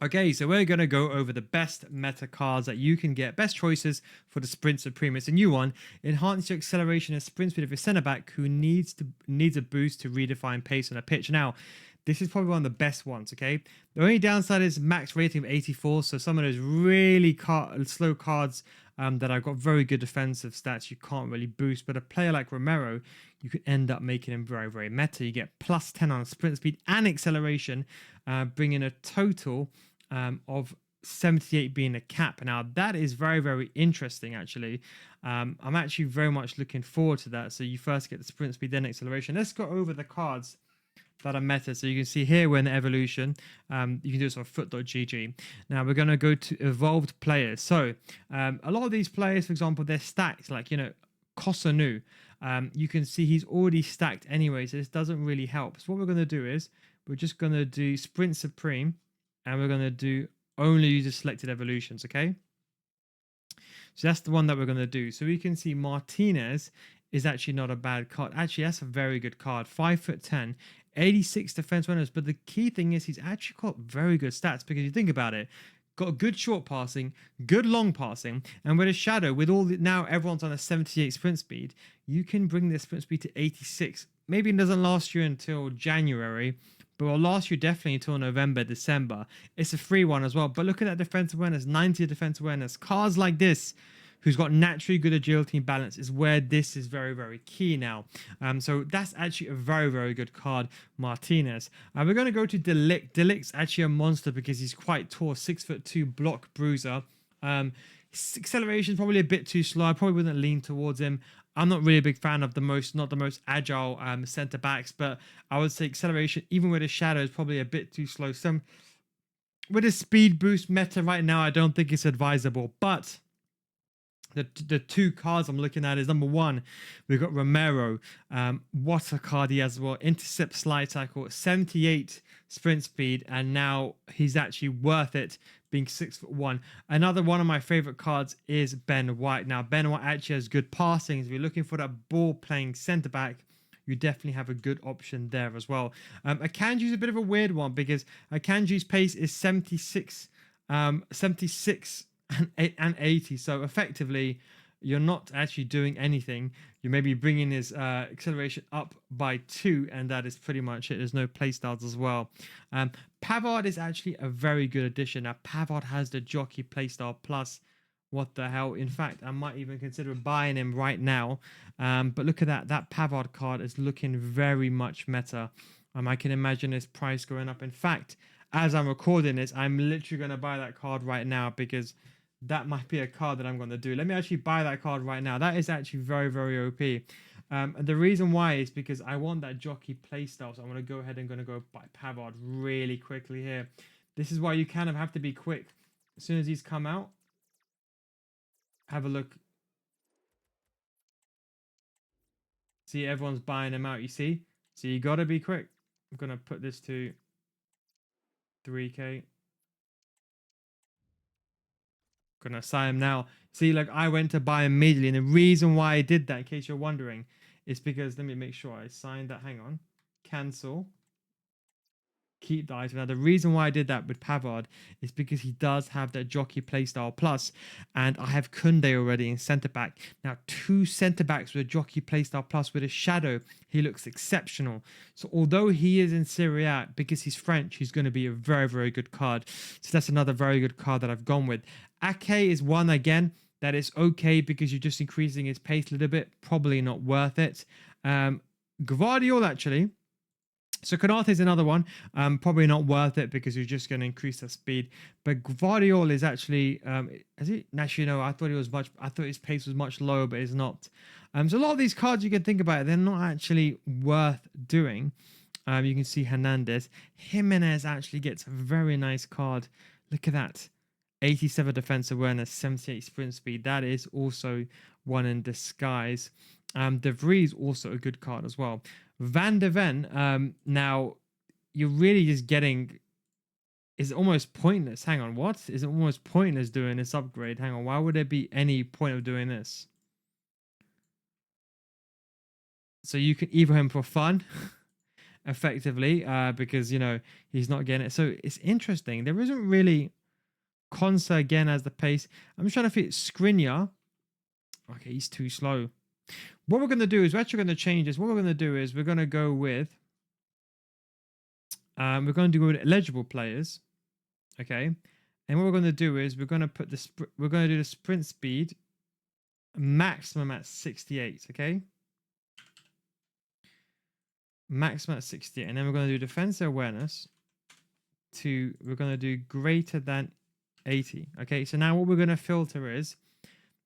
Okay, so we're going to go over the best meta cards that you can get, best choices for the Sprint Supreme. It's a new one. Enhance your acceleration and sprint speed of your centre back who needs a boost to redefine pace on a pitch. Now, this is probably one of the best ones, okay? The only downside is max rating of 84, so some of those really slow cards that have got very good defensive stats you can't really boost, but a player like Romero, you could end up making him very, very meta. You get plus 10 on sprint speed and acceleration, bringing a total of 78 being a cap. Now that is very, very interesting actually. I'm actually very much looking forward to that. So you first get the sprint speed, then acceleration. Let's go over the cards that are meta. So you can see here we're in the evolution. You can do this on foot.gg. Now we're going to go to evolved players. So a lot of these players, for example, they're stacked, like, you know, Kosanu. You can see he's already stacked anyway, so this doesn't really help. So what we're going to do is we're just going to do Sprint Supreme, and we're going to do only use the selected evolutions, okay? So that's the one that we're going to do. So we can see Martinez is actually not a bad card. Actually, that's a very good card. 5'10", 86 defense winners. But the key thing is he's actually got very good stats, because you think about it, got good short passing, good long passing, and with a shadow, with all the, now everyone's on a 78 sprint speed, you can bring this sprint speed to 86. Maybe it doesn't last you until January, but will last you definitely until November, December. It's a free one as well. But look at that defensive awareness, 90 defensive awareness. Cards like this, who's got naturally good agility and balance, is where this is very, very key now. So that's actually a very, very good card, Martinez. We're going to go to Delict. Delict's actually a monster because he's quite tall, 6'2" block bruiser. Acceleration is probably a bit too slow. I probably wouldn't lean towards him. I'm not really a big fan of not the most agile centre backs, but I would say acceleration, even with a shadow, is probably a bit too slow. So with a speed boost meta right now, I don't think it's advisable. But the two cards I'm looking at is, number one, we've got Romero. What a card he has as well. Intercept, slide tackle, 78 sprint speed, and now he's actually worth it, being 6'1". Another one of my favorite cards is Ben White. Now, Ben White actually has good passing. If you're looking for that ball-playing centre-back, you definitely have a good option there as well. Akanji's a bit of a weird one, because Akanji's pace is 76 and 80. So effectively, you're not actually doing anything. You may be bringing his acceleration up by 2, and that is pretty much it. There's no playstyles as well. Pavard is actually a very good addition. Now, Pavard has the jockey playstyle plus. What the hell? In fact, I might even consider buying him right now. But look at that. That Pavard card is looking very much meta. I can imagine his price going up. In fact, as I'm recording this, I'm literally going to buy that card right now, because that might be a card that I'm going to do. Let me actually buy that card right now. That is actually very, very OP. And the reason why is because I want that jockey playstyle. So I'm going to go ahead and go buy Pavard really quickly here. This is why you kind of have to be quick. As soon as he's come out, have a look. See, everyone's buying him out, you see? So you got to be quick. I'm going to put this to 3K. Gonna sign him now. See, like, I went to buy immediately, and the reason why I did that, in case you're wondering, is because, let me make sure I signed that. Hang on. Cancel. Keep the item. Now, the reason why I did that with Pavard is because he does have that jockey playstyle plus, and I have Kunde already in centre back. Now, 2 centre backs with a jockey playstyle plus with a shadow, he looks exceptional. So although he is in Serie A, because he's French, he's going to be a very, very good card. So that's another very good card that I've gone with. Ake is one, again, that is okay because you're just increasing his pace a little bit. Probably not worth it. Gvardiol, actually. So Konate is another one, probably not worth it because you're just going to increase the speed. But Gvardiol is actually, is it? Actually, no, I thought his pace was much lower, but it's not. So a lot of these cards you can think about it, they're not actually worth doing. You can see Hernandez. Jimenez actually gets a very nice card. Look at that. 87 defense awareness, 78 sprint speed. That is also one in disguise. De Vries also a good card as well. Van de Ven, now you're really just getting, is almost pointless. Hang on, what? Is it almost pointless doing this upgrade? Hang on, why would there be any point of doing this? So you can evo him for fun, effectively, because, you know, he's not getting it. So it's interesting. There isn't really Konsa again as the pace. I'm just trying to fit Skriniar. Okay, he's too slow. What we're going to do is we're actually going to change this. What we're going to do is we're going to go with, we're going to go with eligible players. Okay. And what we're going to do is we're going to put we're going to do the sprint speed maximum at 68. Okay. Maximum at 68. And then we're going to do defensive awareness we're going to do greater than 80. Okay. So now what we're going to filter is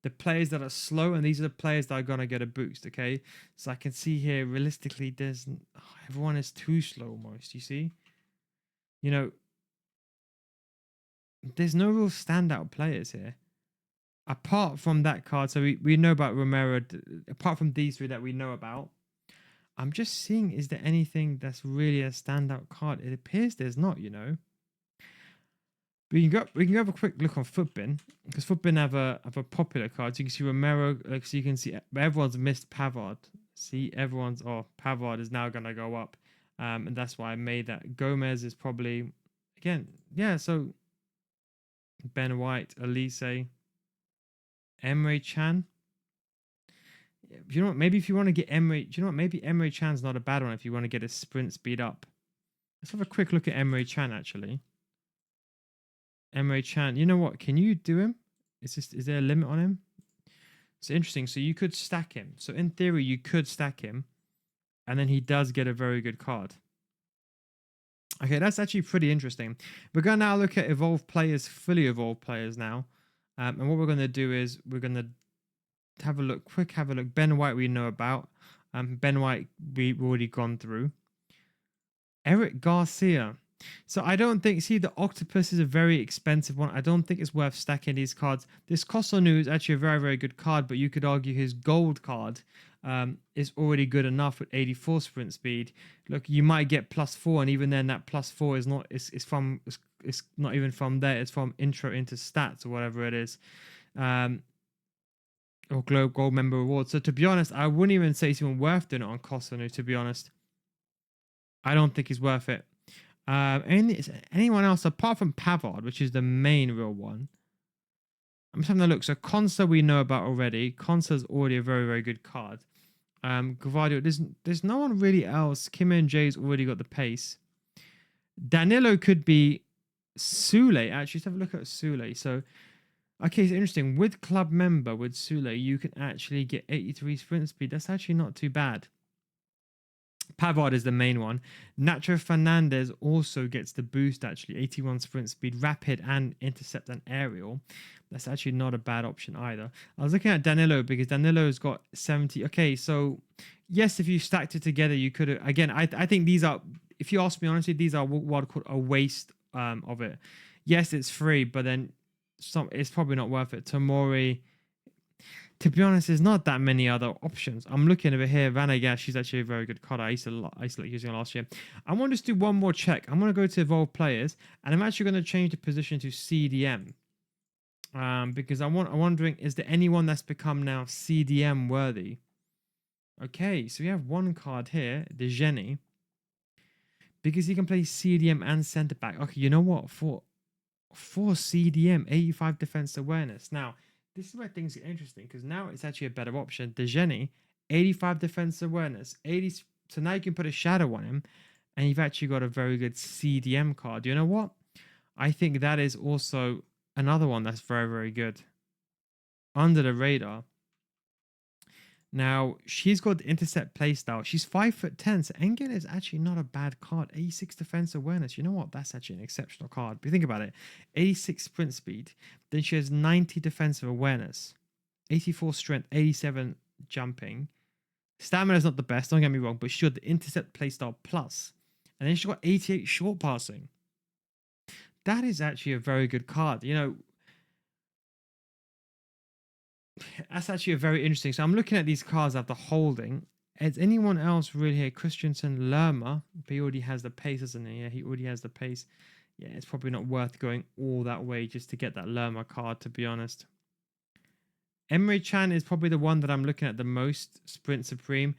the players that are slow, and these are the players that are going to get a boost. Okay. So I can see here, realistically, everyone is too slow almost. You see? You know, there's no real standout players here. Apart from that card, so we know about Romero, apart from these three that we know about, I'm just seeing, is there anything that's really a standout card? It appears there's not, you know. We can go have a quick look on Footbin, because Footbin have a popular card. So you can see Romero, so you can see everyone's missed Pavard. See, Pavard is now gonna go up. And that's why I made that. Gomez is probably, again, yeah, so Ben White, Elise, Emre Can. You know what? Maybe if you want to get Emre, do you know what? Maybe Emre Chan's not a bad one if you want to get his sprint speed up. Let's have a quick look at Emre Can actually. Emre Can, you know what? Can you do him? Is there a limit on him? It's interesting. So you could stack him. So in theory, you could stack him, and then he does get a very good card. Okay, that's actually pretty interesting. We're going to now look at evolved players, fully evolved players now. And what we're going to do is we're going to have a look. Ben White we know about. Ben White we've already gone through. Eric Garcia. So I don't think, see, the Octopus is a very expensive one. I don't think it's worth stacking these cards. This Kosonu is actually a very, very good card, but you could argue his gold card is already good enough with 84 sprint speed. Look, you might get +4, and even then that +4 is not, it's not even from there. It's from intro into stats or whatever it is. Or Globe Gold Member Reward. So to be honest, I wouldn't even say it's even worth doing it on Kosonu, to be honest. I don't think it's worth it. Anyone else apart from Pavard, which is the main real one? I'm just having a look. So Konsa we know about already. Konsa's already a very, very good card. Gvardio, there's no one really else. Kim and Jay's already got the pace. Danilo could be Sule. Actually, let's have a look at Sule. So, okay, it's interesting. With club member, with Sule, you can actually get 83 sprint speed. That's actually not too bad. Pavard is the main one. Nacho Fernandez also gets the boost, actually. 81 sprint speed, rapid, and intercept and aerial. That's actually not a bad option either. I was looking at Danilo because Danilo's got 70. Okay, so yes, if you stacked it together, you could have. Again, I think these are, if you ask me honestly, these are what I call a waste of it. Yes, it's free, but then it's probably not worth it. Tomori, to be honest, there's not that many other options. I'm looking over here. Vanagas, she's actually a very good card. I used to like using her last year. I want to just do one more check. I'm going to go to evolve players, and I'm actually going to change the position to CDM. Because I'm wondering, is there anyone that's become now CDM worthy? Okay, so we have one card here, the Jenny. Because he can play CDM and centre back. Okay, you know what? For CDM, 85 defense awareness. Now, this is where things get interesting, because now it's actually a better option. Dejeni, 85 defense awareness, 80. So now you can put a shadow on him, and you've actually got a very good CDM card. You know what? I think that is also another one that's very, very good. Under the radar. Now, she's got the intercept playstyle. She's 5'10", so Engen is actually not a bad card. 86 defense awareness. You know what? That's actually an exceptional card. But you think about it. 86 sprint speed. Then she has 90 defensive awareness. 84 strength. 87 jumping. Stamina is not the best, don't get me wrong, but she got the intercept playstyle plus. And then she got 88 short passing. That is actually a very good card. You know, that's actually a very interesting. So I'm looking at these cards after holding. Is anyone else really here? Christensen, Lerma, but he already has the pace, doesn't he? Yeah, he already has the pace. Yeah, it's probably not worth going all that way just to get that Lerma card, to be honest. Emre Can is probably the one that I'm looking at the most, Sprint Supreme,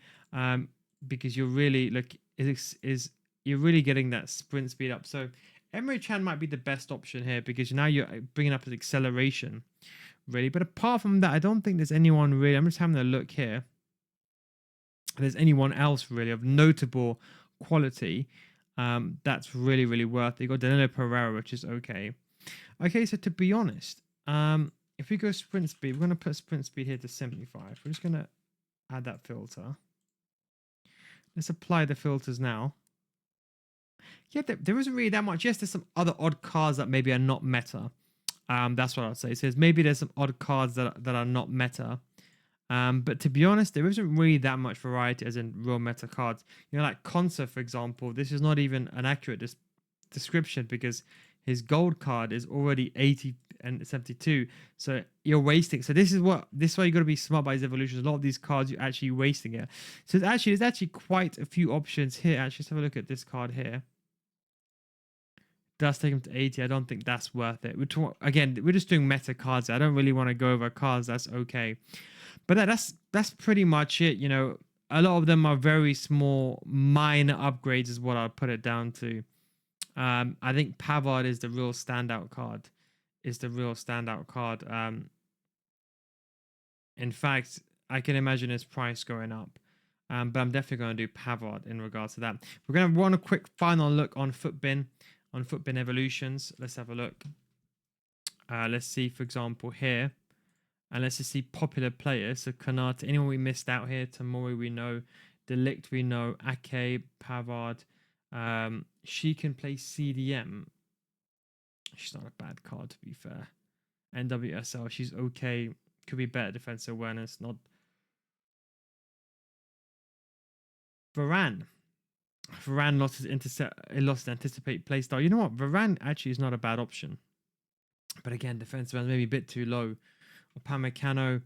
because you're really, look, is you're really getting that sprint speed up. So Emre Can might be the best option here because now you're bringing up his acceleration, really. But apart from that, I don't think there's anyone really. I'm just having a look here. There's anyone else really of notable quality that's really worth it. You got Danilo Pereira, which is okay. Okay, so to be honest, if we go sprint speed, we're going to put sprint speed here to 75. We're just going to add that filter. Let's apply the filters now. Yeah, there isn't really that much. Yes, there's some other odd cards that maybe are not meta. That's what I'd say. So maybe there's some odd cards that are not meta. But to be honest, there isn't really that much variety as in real meta cards. You know, like Consa, for example, this is not even an accurate description because his gold card is already 80 and 72. So you're wasting. So this is why you got to be smart by his evolutions. A lot of these cards, you're actually wasting it. So there's actually quite a few options here. Actually, let's have a look at this card here. Does take him to 80. I don't think that's worth it. We're just doing meta cards. I don't really want to go over cards. That's okay. But that's pretty much it. You know, a lot of them are very small, minor upgrades is what I'll put it down to. I think Pavard is the real standout card. In fact, I can imagine his price going up. But I'm definitely going to do Pavard in regards to that. We're going to run a quick final look on Footbin evolutions. Let's have a look. Let's see, for example, here. And let's just see popular players. So Kanata, anyone we missed out here? Tamori we know. Delict we know. Ake, Pavard. She can play CDM. She's not a bad card, to be fair. NWSL, she's okay. Could be better defensive awareness. Not Varane. Varane lost his anticipate playstyle. You know what? Varane actually is not a bad option. But again, defensive awareness maybe a bit too low. Upamecano,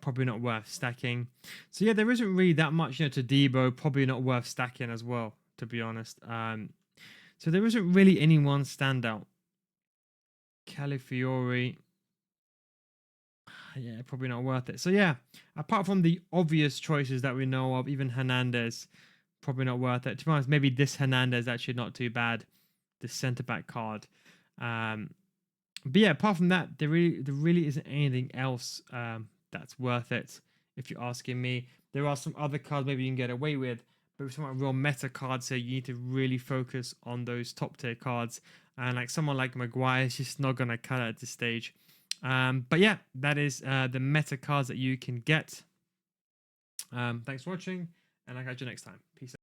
probably not worth stacking. So yeah, there isn't really that much, to Debo, probably not worth stacking as well, to be honest. So there isn't really anyone standout. Calafiori, yeah, probably not worth it. So yeah, apart from the obvious choices that we know of, even Hernandez, probably not worth it. To be honest, maybe this Hernandez actually not too bad. This centre back card. But yeah, apart from that, there really isn't anything else that's worth it. If you're asking me, there are some other cards maybe you can get away with, but with some real meta cards here, you need to really focus on those top tier cards. And like someone like Maguire is just not gonna cut it at this stage. But yeah, that is the meta cards that you can get. Thanks for watching, and I'll catch you next time. Peace out.